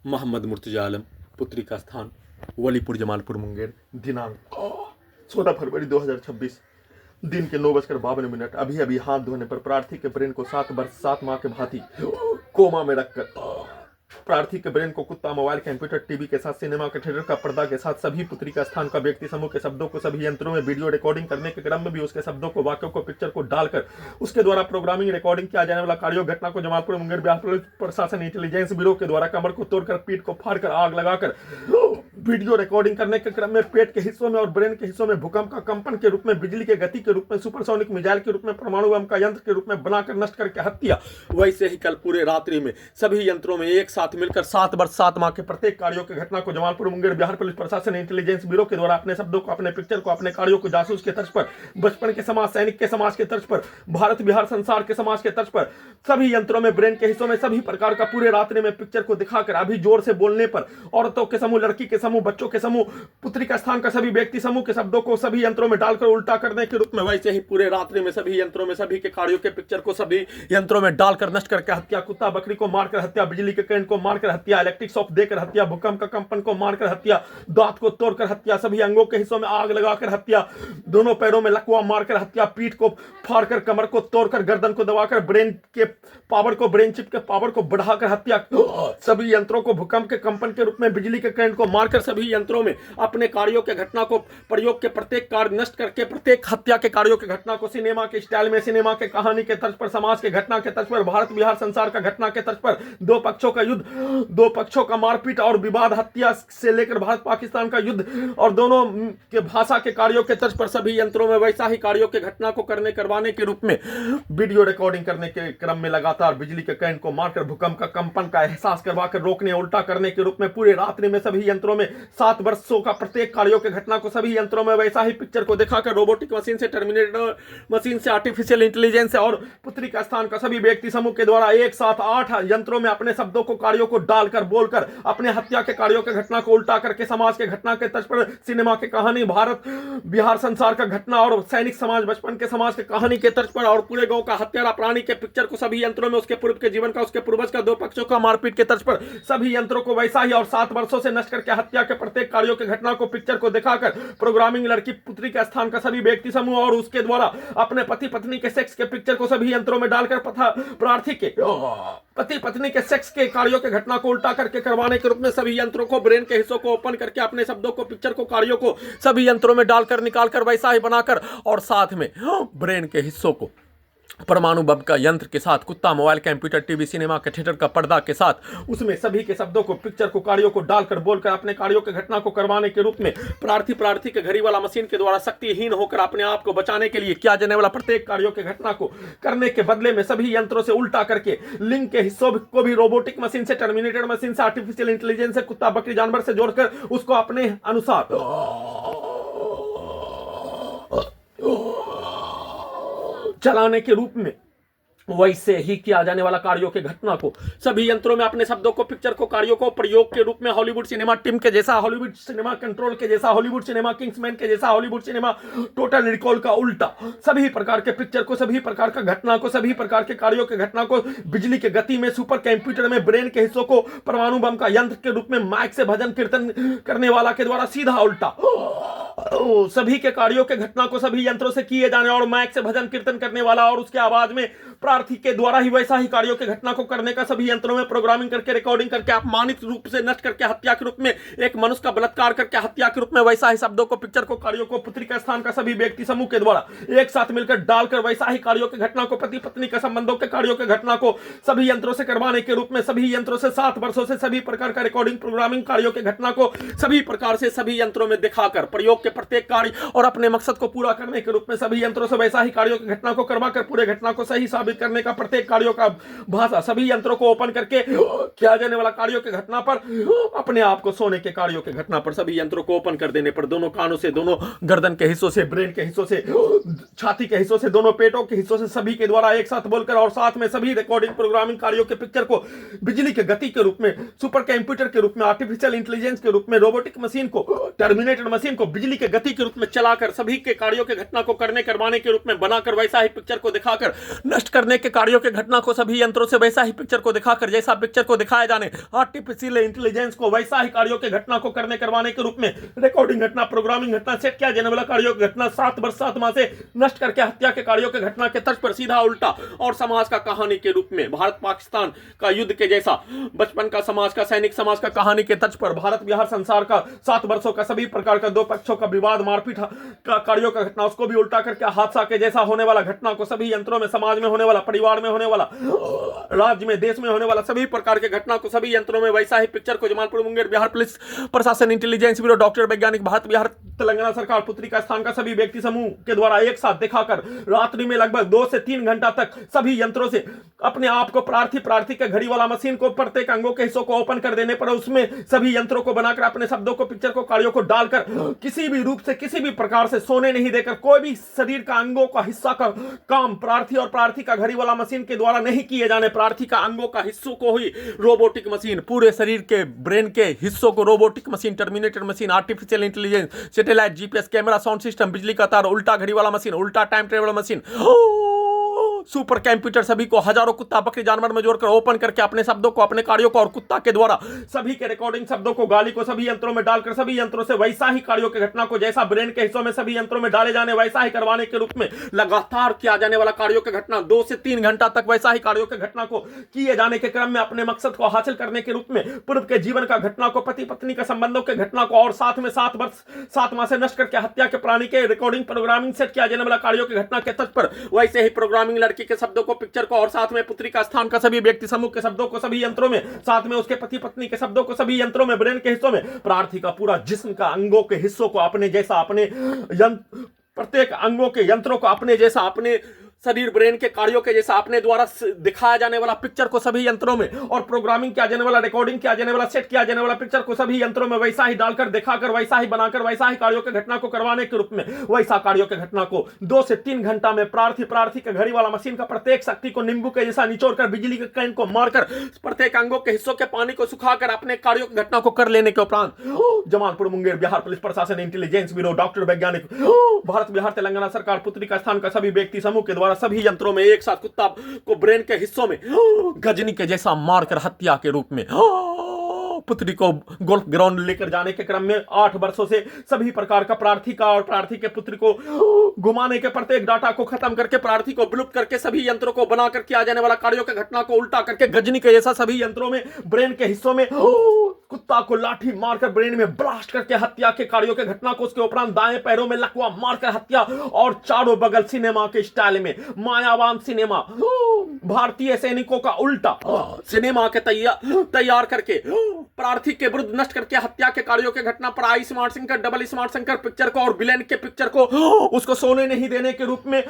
मोहम्मद मुर्तजा आलम, पुत्री का स्थान वलीपुर जमालपुर मुंगेर, दिनांक 16 फरवरी 2026, दिन के 9:52। अभी अभी हाथ धोने पर प्रार्थी के ब्रेन को 7 वर्ष 7 माह के भांति कोमा में रखकर प्रार्थी के ब्रेन को कुत्ता, मोबाइल, कंप्यूटर, टीवी के साथ सिनेमा के थिएटर का पर्दा के साथ सभी पुत्री का स्थान का व्यक्ति समूह के शब्दों को सभी यंत्रों में वीडियो रिकॉर्डिंग करने के क्रम में भी उसके शब्दों को, वाक्यों को, पिक्चर को डालकर उसके द्वारा प्रोग्रामिंग रिकॉर्डिंग किया जाने वाला कार्यों घटना को जमालपुर मुंगेर बिहार पुलिस प्रशासन इंटेलिजेंस ब्यूरो के द्वारा कमर को तोड़कर, पीठ को फाड़कर, आग लगाकर वीडियो रिकॉर्डिंग करने के क्रम में पेट के हिस्सों में और ब्रेन के हिस्सों में भूकंप का कंपन के रूप में, बिजली के गति के रूप में, सुपरसोनिक मिसाइल के रूप में, परमाणु बम का यंत्र के रूप में बनाकर नष्ट करके हत्या। वैसे ही कल पूरे रात्रि में सभी यंत्रों में एक साथ मिलकर 7 वर्ष 7 माह के प्रत्येक कार्यों की घटना को जमालपुर मुंगेर बिहार पुलिस प्रशासन इंटेलिजेंस ब्यूरो के द्वारा अपने शब्दों को, अपने पिक्चर को, अपने कार्यों को जासूस के तर्ज पर, बचपन के समाज, सैनिक के समाज के तर्ज पर, भारत बिहार संसार के समाज के तर्ज पर सभी यंत्रों में, ब्रेन के हिस्सों में सभी प्रकार का पूरे रात्रि में पिक्चर को दिखाकर अभी जोर से बोलने पर औरतों के समूह, लड़की के समूह, बच्चों के समूह, पुत्री का स्थान का सभी व्यक्ति समूह के शब्दों को सभी यंत्रों में डालकर उल्टा करने के रूप में, वैसे ही पूरे रात्रि में सभी यंत्रों में सभी के कार्यों के पिक्चर को सभी यंत्रों में डालकर नष्ट करके हत्या। कुत्ता बकरी को मारकर हत्या, बिजली के करंट को मारकर हत्या, इलेक्ट्रिक शॉक देकर हत्या, भूकंप का कंपन को मारकर हत्या, दांत को तोड़कर हत्या, सभी अंगों के हिस्सों में आग लगाकर हत्या, दोनों पैरों में लकवा मारकर हत्या, पीठ को फाड़कर, कमर को तोड़कर, गर्दन को दबाकर, ब्रेन के पावर को, ब्रेन चिप के पावर को बढ़ाकर हत्या। सभी यंत्रों को भूकंप के कंपन के रूप में, बिजली के करंट को मारकर सभी यंत्रों में अपने कार्यों के घटना को, प्रयोग के प्रत्येक कार्य नष्ट करके प्रत्येक हत्या के कार्यों के घटना को सिनेमा के स्टाइल में, सिनेमा के कहानी के तर्ज पर, समाज के घटना के तर्ज पर, भारत बिहार संसार का घटना के तर्ज पर, दो पक्षों का युद्ध, दो पक्षों का मारपीट और विवाद, हत्या से लेकर भारत पाकिस्तान का युद्ध और दोनों के भाषा के कार्यों के तर्ज पर सभी यंत्रों में वैसा ही कार्यों के घटना को करवाने के रूप में वीडियो रिकॉर्डिंग करने के क्रम में लगातार बिजली के करंट को मारकर, भूकंप का कंपन का एहसास करवाकर, रोकने उल्टा करने के रूप में पूरे रात्रि में सभी यंत्रों में 7 वर्षों का प्रत्येक कार्यों के घटना को सभी यंत्रों में वैसा ही पिक्चर को दिखाकर, रोबोटिक मशीन से, टर्मिनेटर मशीन से, आर्टिफिशियल इंटेलिजेंस से और पुत्री का स्थान का सभी व्यक्ति समूह के द्वारा एक साथ 8 यंत्रों में अपने शब्दों को, कार्यों को डालकर, बोलकर अपने हत्या के कार्यों के घटना को उल्टा करके समाज के घटना के तर्ज पर, सिनेमा के कहानी, भारत बिहार संसार का घटना और सैनिक समाज, बचपन के समाज के कहानी के तर्ज पर और पूरे गांव का हत्यारा प्राणी के पिक्चर को सभी यंत्रों में, उसके पूर्व के जीवन का, उसके पूर्वज का, दो पक्षों का मारपीट के तर्ज पर सभी यंत्रों को वैसा ही और 7 वर्षों से नष्ट करके हत्या के प्रत्येक कार्यों के घटना को पिक्चर को दिखाकर, प्रोग्रामिंग, लड़की, पुत्री का स्थान का सभी व्यक्ति समूह और उसके द्वारा अपने पति पत्नी के सेक्स के पिक्चर को सभी यंत्रों में डालकर प्रार्थी के पति पत्नी के सेक्स के कार्यों के घटना को उल्टा करके करवाने के रूप में सभी यंत्रों को, ब्रेन के हिस्सों को ओपन करके अपने शब्दों को, पिक्चर को, कार्यों को सभी यंत्रों में डालकर, निकालकर वैसा ही बनाकर और साथ में ब्रेन के हिस्सों को परमाणु बम का यंत्र के साथ, कुत्ता, मोबाइल, कंप्यूटर, टीवी, सिनेमा के थिएटर का पर्दा के साथ उसमें सभी के शब्दों को, पिक्चर को, कार्यों को डालकर, बोलकर अपने कार्यों के घटना को करवाने के रूप में प्रार्थी के घड़ी वाला मशीन के द्वारा शक्तिहीन होकर अपने आप को बचाने के लिए किया जाने वाला प्रत्येक कार्यों के घटना को करने के बदले में सभी यंत्रों से उल्टा करके लिंग के हिस्सों को भी रोबोटिक मशीन से, टर्मिनेटर मशीन से, आर्टिफिशियल इंटेलिजेंस से, कुत्ता बकरी जानवर से जोड़कर उसको अपने अनुसार चलाने के रूप में वैसे ही किया जाने वाला कार्यों के घटना को सभी यंत्रों में अपने शब्दों को, पिक्चर को, कार्यों को प्रयोग के रूप में हॉलीवुड सिनेमा टीम के जैसा, हॉलीवुड सिनेमा कंट्रोल के जैसा, हॉलीवुड सिनेमा किंग्समैन के जैसा, हॉलीवुड सिनेमा टोटल रिकॉल का उल्टा सभी प्रकार के पिक्चर को, सभी प्रकार का घटना को, सभी प्रकार के कार्यों के घटना को बिजली के गति में, सुपर कंप्यूटर में, ब्रेन के हिस्सों को परमाणु बम का यंत्र के रूप में, माइक से भजन कीर्तन करने वाला के द्वारा सीधा उल्टा सभी के कार्यों के घटना को सभी यंत्रों से किए जाने और माइक से भजन कीर्तन करने वाला और उसके आवाज में प्रार्थी के द्वारा ही वैसा ही कार्यों के घटना को करने का सभी यंत्रों में प्रोग्रामिंग करके, रिकॉर्डिंग करके, अपमानित रूप से नष्ट करके हत्या के रूप में, एक मनुष्य का बलात्कार करके हत्या के रूप में वैसा ही शब्दों को, पिक्चर को, कार्यों को, पुत्री का स्थान का सभी व्यक्ति समूह के द्वारा एक साथ मिलकर डालकर वैसा ही कार्यों के घटना को, पति पत्नी के संबंधों के कार्यों के घटना को सभी यंत्रों से करवाने के रूप में सभी यंत्रों से 7 वर्षों से सभी प्रकार का रिकॉर्डिंग, प्रोग्रामिंग कार्यों के घटना को सभी प्रकार से सभी यंत्रों में दिखाकर प्रयोग के प्रत्येक कार्य और अपने मकसद को पूरा करने के रूप में सभी यंत्रों से वैसा ही कार्यों की घटना को करवाकर पूरे घटना को सही साबित करने का प्रत्येक कार्यों का भाषा सभी यंत्रों को ओपन करके किया जाने वाला कार्यों के घटना पर, अपने आप को सोने के कार्यों के घटना पर सभी यंत्रों को ओपन कर देने पर दोनों कानों से, दोनों गर्दन के हिस्सों से, ब्रेन के हिस्सों से, छाती के हिस्सों से, दोनों पेटों के हिस्सों से सभी के द्वारा एक साथ बोलकर और साथ में सभी रिकॉर्डिंग, प्रोग्रामिंग कार्यों के पिक्चर को बिजली के गति के रूप में, सुपर कंप्यूटर के रूप में, आर्टिफिशियल इंटेलिजेंस के रूप में, रोबोटिक मशीन को, टर्मिनेटर मशीन को बिजली के गति के रूप में चलाकर सभी के कार्यों के घटना को करवाने के रूप में बनाकर वैसा ही पिक्चर को दिखाकर नष्ट करने के कार्यों के घटना को सभी यंत्रों से वैसा ही पिक्चर को दिखाकर जैसा पिक्चर को दिखाया जाने, आर्टिफिशियल इंटेलिजेंस को वैसा ही कार्यों के घटना को करवाने के रूप में रिकॉर्डिंग घटना, प्रोग्रामिंग घटना, सेट किया जाने वाला कार्यों की घटना 7 वर्ष 7 माह से नष्ट करके हत्या के कार्यों के घटना के तर्ज पर सीधा उल्टा और समाज का कहानी के रूप में भारत पाकिस्तान का युद्ध के जैसा बचपन का समाज का सैनिक समाज का कहानी के तर्ज पर भारत बिहार संसार का 7 वर्षों का सभी प्रकार का दो पक्षों का विवाद, मारपीट का कार्यों का घटना, उसको भी उल्टा करके हादसा के जैसा होने वाला घटना को सभी यंत्रों में, समाज में होने वाला, परिवार में होने वाला, राज्य में, देश में होने वाला सभी प्रकार के घटना को सभी यंत्रों में वैसा ही पिक्चर को जमालपुर मुंगेर बिहार पुलिस प्रशासन, इंटेलिजेंस ब्यूरो, डॉक्टर, वैज्ञानिक, भारत बिहार तेलंगाना सरकार, पुत्री का स्थान का सभी व्यक्ति समूह के द्वारा एक साथ दिखाकर रात्रि में लगभग 2 से 3 घंटा तक सभी यंत्रों से अपने आप को प्रार्थी के घड़ी वाला मशीन को प्रत्येक अंगों के हिस्सों को ओपन कर देने पर उसमें सभी यंत्रों को बनाकर अपने शब्दों को, पिक्चर को, कार्यों को डालकर किसी भी रूप से, किसी भी प्रकार से सोने नहीं देकर कोई भी शरीर का अंगों का हिस्सा का काम प्रार्थी और प्रार्थी का घड़ी वाला मशीन के द्वारा नहीं किए जाने, प्रार्थी का अंगों का हिस्सों को ही रोबोटिक मशीन, पूरे शरीर के ब्रेन के हिस्सों को robotic machine, terminator machine, artificial intelligence, satellite, GPS, camera, sound system, बिजली का तार, उल्टा घड़ी वाला मशीन, उल्टा time travel machine, super computer सभी को हजारों कुत्ता बकरी जानवर में जोड़कर ओपन करके अपने शब्दों को, अपने कार्यों को और कुत्ता के द्वारा सभी के रिकॉर्डिंग शब्दों को, गाली को सभी यंत्रों में डालकर सभी यंत्रों से वैसा ही कार्यों के घटना को जैसा ब्रेन के हिस्सों में सभी यंत्रों में डाले जाने वैसा ही करवाने के रूप में लगातार किया जाने वाला कार्यों के घटना 2 से 3 घंटा तक वैसा ही कार्यों के घटना को किए जाने के क्रम में अपने मकसद को हासिल करने के रूप में पूर्व के जीवन का घटना को, पति पत्नी का संबंधों के घटना को और साथ में 7 वर्ष 7 माह से नष्ट करके हत्या के प्राणी के रिकॉर्डिंग, प्रोग्रामिंग, सेट किया जाने वाला कार्यों की घटना के तर्ज पर वैसे ही प्रोग्रामिंग, लड़की के शब्दों को, पिक्चर को और साथ में पुत्री का स्थान का सभी व्यक्ति समूह के शब्दों को सभी यंत्रों में, साथ में उसके पति पत्नी के शब्दों को सभी यंत्रों में, ब्रेन के हिस्सों में, प्रार्थी का पूरा जिस्म का अंगों के हिस्सों को अपने जैसा, अपने प्रत्येक अंगों के यंत्रों को अपने जैसा, अपने शरीर ब्रेन के कार्यों के जैसा अपने द्वारा दिखाया जाने वाला पिक्चर को सभी यंत्रों में और प्रोग्रामिंग किया जाने वाला, रिकॉर्डिंग किया जाने वाला, सेट किया जाने वाला पिक्चर को सभी यंत्रों में वैसा ही डालकर, दिखाकर, वैसा ही बनाकर, वैसा ही कार्यों के घटना को करवाने के रूप में वैसा कार्यों के घटना को 2 से 3 घंटा में प्रार्थी के घड़ी वाला मशीन का प्रत्येक शक्ति को नींबू के जैसा निचोड़कर, बिजली के करंट को मारकर, प्रत्येक अंगों के हिस्सों के पानी को सुखाकर अपने कार्यों की घटना को कर लेने के उपरांत जमालपुर मुंगेर बिहार पुलिस प्रशासन, इंटेलिजेंस ब्यूरो, डॉक्टर, वैज्ञानिक, भारत बिहार तेलंगाना सरकार, पुत्री का स्थान का सभी व्यक्ति समूह के द्वारा सभी यंत्रों में एक साथ कुत्ता को ब्रेन के हिस्सों में गजनी के जैसा मारकर हत्या के रूप में पुत्री को गोल्फ ग्राउंड लेकर जाने के क्रम में 8 वर्षों से सभी प्रकार का प्रार्थी का और प्रार्थी के पुत्री को घुमाने के प्रत्येक डाटा को खत्म करके, प्रार्थी को विलुप्त करके सभी यंत्रों को बनाकर किया जाने वाला कार्यों के घटना को उल्टा करके गजनी के जैसा सभी यंत्रों में, ब्रेन के हिस्सों में कुत्ता को लाठी मारकर ब्रेन में ब्लास्ट करके हत्या के कार्यों के घटना को, उसके उपरांत दाएं पैरों में लकवा मारकर हत्या और चारों बगल सिनेमा के स्टाइल में मायावान सिनेमा, भारतीय सैनिकों का उल्टा सिनेमा के तैयार करके प्रार्थी के विरुद्ध नष्ट करके हत्या के कार्यों के घटना पर I smart Shankar, double smart Shankar picture को और विलेन के पिक्चर को उसको सोने नहीं देने के रूप में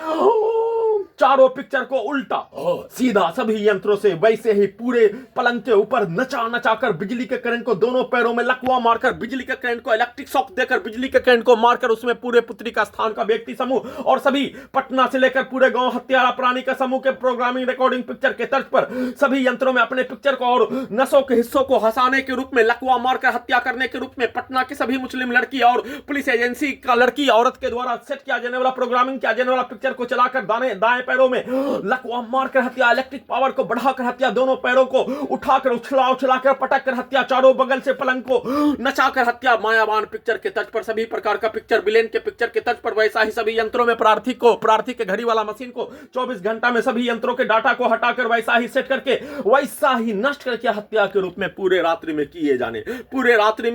चारों पिक्चर को उल्टा सीधा सभी यंत्रों से वैसे ही पूरे पलंग के ऊपर नचा कर बिजली के करंट को दोनों पैरों में लकवा मारकर, बिजली के करंट को इलेक्ट्रिक शॉक देकर, बिजली के करंट को मारकर उसमें पूरे पुत्री का स्थान का व्यक्ति समूह और सभी पटना से लेकर पूरे गांव हत्यारा प्राणी का समूह के प्रोग्रामिंग, रिकॉर्डिंग, पिक्चर के तर्ज पर सभी यंत्रों में अपने पिक्चर को और नसों के हिस्सों को हंसाने के रूप में, लकवा मारकर हत्या करने के रूप में पटना की सभी मुस्लिम लड़की और पुलिस एजेंसी का लड़की औरत के द्वारा सेट किया जाने वाला, प्रोग्रामिंग किया जाने वाला पिक्चर को चलाकर दाएं पैरों में लकवा मारकर हत्या, इलेक्ट्रिक पावर को बढ़ाकर हत्या, दोनों पैरों को उठाकर उछलाकर पटक कर हत्या, चारों बगल से पलंग को नचाकर हत्या, मायावान पिक्चर के तर्ज पर सभी प्रकार का पिक्चर, विलेन के पिक्चर के तर्ज पर वैसा ही सभी यंत्रों में प्रार्थी के घड़ी वाला मशीन को 24 घंटा में सभी यंत्रों के डाटा को हटाकर वैसा ही सेट करके वैसा ही नष्ट करके हत्या के रूप में पूरे रात्रि में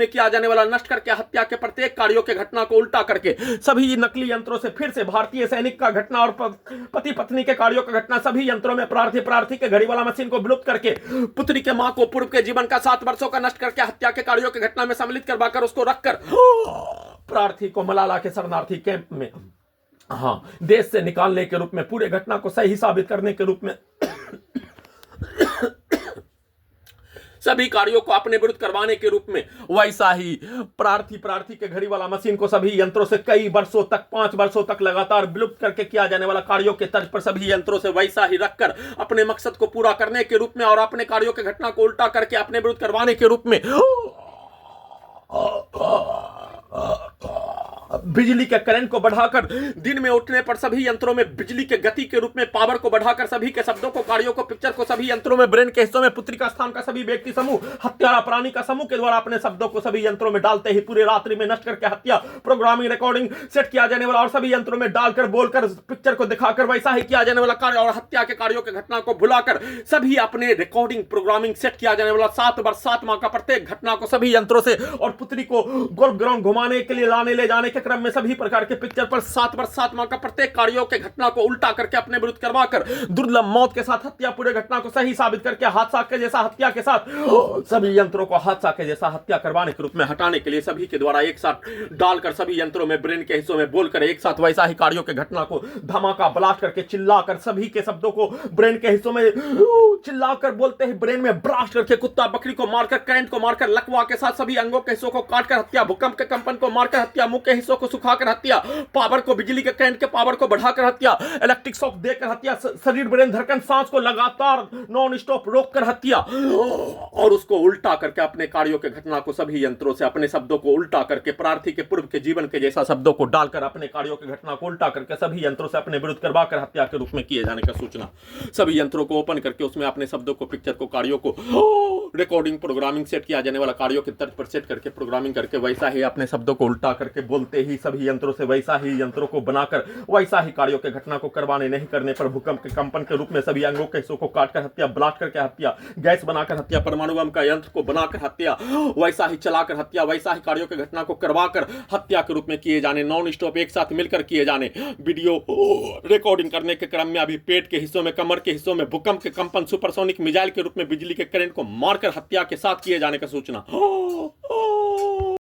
किया जाने वाला नष्ट करके हत्या के प्रत्येक कार्यों के घटना को उल्टा करके सभी नकली यंत्रों से फिर से भारतीय सैनिक का घटना और पति पत्नी के कार्यों का घटना सभी यंत्रों में प्रार्थी के घड़ी वाला मशीन को विलुप्त करके पुत्री के मां को पूर्व के जीवन का 7 वर्षों का नष्ट करके हत्या के कार्यों की घटना में सम्मिलित करवाकर उसको रखकर प्रार्थी को मलाला के शरणार्थी कैंप में देश से निकालने के रूप में, पूरे घटना को सही साबित करने के रूप में सभी कार्यों को अपने विरुद्ध करवाने के रूप में वैसा ही प्रार्थी के घड़ी वाला मशीन को सभी यंत्रों से कई वर्षों तक, 5 वर्षों तक लगातार विलुप्त करके किया जाने वाला कार्यों के तर्ज पर सभी यंत्रों से वैसा ही रखकर अपने मकसद को पूरा करने के रूप में और अपने कार्यों के घटना को उल्टा करके अपने विरुद्ध करवाने के रूप में बिजली के करंट को बढ़ाकर दिन में उठने पर सभी यंत्रों में बिजली के गति के रूप में पावर को बढ़ाकर सभी के शब्दों को, कार्यों को, पिक्चर को सभी यंत्रों में, ब्रेन के हिस्सों में पुत्रिका स्थान का सभी व्यक्ति समूह, हत्यारा प्राणी का समूह के द्वारा अपने शब्दों को सभी यंत्रों में डालते ही पूरे रात्रि में नष्ट करके हत्या, प्रोग्रामिंग, रिकॉर्डिंग सेट किया जाने वाला और सभी यंत्रों में डालकर, बोलकर, पिक्चर को दिखाकर वैसा ही किया जाने वाला कार्य और हत्या के कार्यों के घटना को भुलाकर सभी अपने रिकॉर्डिंग, प्रोग्रामिंग सेट किया जाने वाला 7 वर्ष 7 माह का प्रत्येक घटना को सभी यंत्रों से और पुत्री को गोल्फ ग्राउंड घुमाने के लिए लाने ले जाने के क्रम में सभी प्रकार के पिक्चर पर 7 वर्ष 7 माह का प्रत्येक कार्यों के घटना को उल्टा करके अपने विरुद्ध करवाकर दुर्लभ मौत के साथ हत्या, पूरे घटना को सही साबित करके हादसा के जैसा हत्या के साथ सभी यंत्रों को हादसा के जैसा हत्या करवाने के रूप में हटाने के लिए सभी के द्वारा एक साथ डालकर सभी यंत्रों में, ब्रेन के हिस्सों में बोलकर एक साथ वैसा ही कार्यों के घटना को धमाका ब्लास्ट करके चिल्लाकर सभी के शब्दों को ब्रेन के हिस्सों में चिल्लाकर बोलते ही ब्रेन में ब्लास्ट करके कुत्ता बकरी को मारकर, करंट को मारकर, लकवा के साथ सभी अंगों के हिस्सों को काटकर हत्या, भूकंप के कंपन को मारकर हत्या, मुंह के हिस्सों को सुखाकर हत्या, पावर को, बिजली के करंट के पावर को बढ़ाकर हत्या, इलेक्ट्रिक शॉक देकर हत्या, शरीर, ब्रेन, धड़कन, सांस को लगातार नॉन स्टॉप रोककर हत्या और उसको उल्टा करके अपने कार्यों के घटना को सभी यंत्रों से अपने शब्दों को उल्टा करके प्रार्थी के पूर्व के जीवन के जैसा शब्दों को डालकर अपने कार्यों की घटना को उल्टा करके सभी यंत्रों से अपने विरुद्ध करवाकर हत्या के रूप में किए जाने का सूचना। सभी यंत्रों को ओपन करके उसमें अपने शब्दों को, पिक्चर को, कार्यों को रिकॉर्डिंग, प्रोग्रामिंग सेट किया जाने वाला कार्यों के तर्ज पर सेट करके प्रोग्रामिंग करके वैसा ही अपने शब्दों को उल्टा करके बोलते ही सभी यंत्रों से वैसा ही यंत्रों को बनाकर वैसा ही कार्यों के घटना को करवाने नहीं करने पर भूकंप के कंपन के रूप में सभी अंगों के हिस्सों को काटकर हत्या, ब्लास्ट करके हत्या, गैस बनाकर हत्या, परमाणु बम का यंत्र को बनाकर हत्या, वैसा ही चलाकर हत्या, वैसा ही कार्यों की घटना को करवाकर हत्या के रूप में किए जाने, नॉन स्टॉप एक साथ मिलकर किए जाने, वीडियो रिकॉर्डिंग करने के क्रम में अभी पेट के हिस्सों में, कमर के हिस्सों में भूकंप के कंपन, सुपरसोनिक मिसाइल के रूप में बिजली के करंट को मारकर हत्या के साथ किए जाने का सूचना।